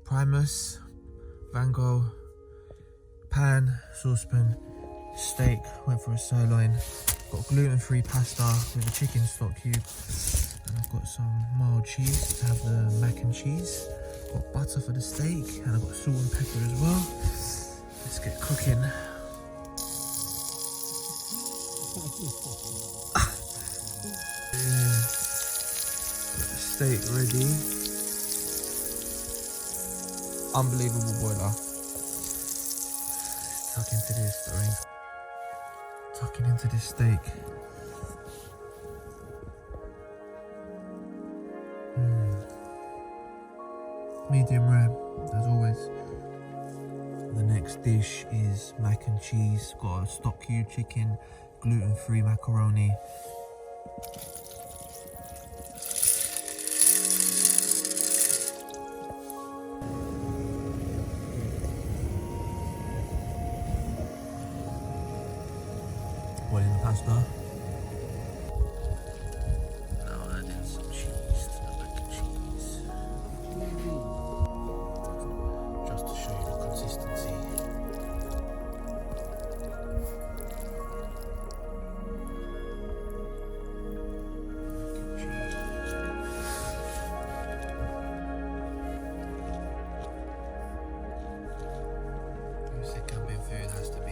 Primus, Van Gogh, pan, saucepan, steak, went for a sirloin, got gluten-free pasta with a chicken stock cube, and I've got some mild cheese to have the mac and cheese, got butter for the steak, and I've got salt and pepper as well. Let's get cooking. Got the steak ready. Unbelievable boiler. Tuck into this, sorry. Tucking into this steak. Medium rare, as always. The next dish is mac and cheese. Got a stock cube chicken, gluten-free macaroni. Boiling the pasta. Now adding some cheese to the mac and cheese. Just to show you the consistency. If it's a camping food, it has to be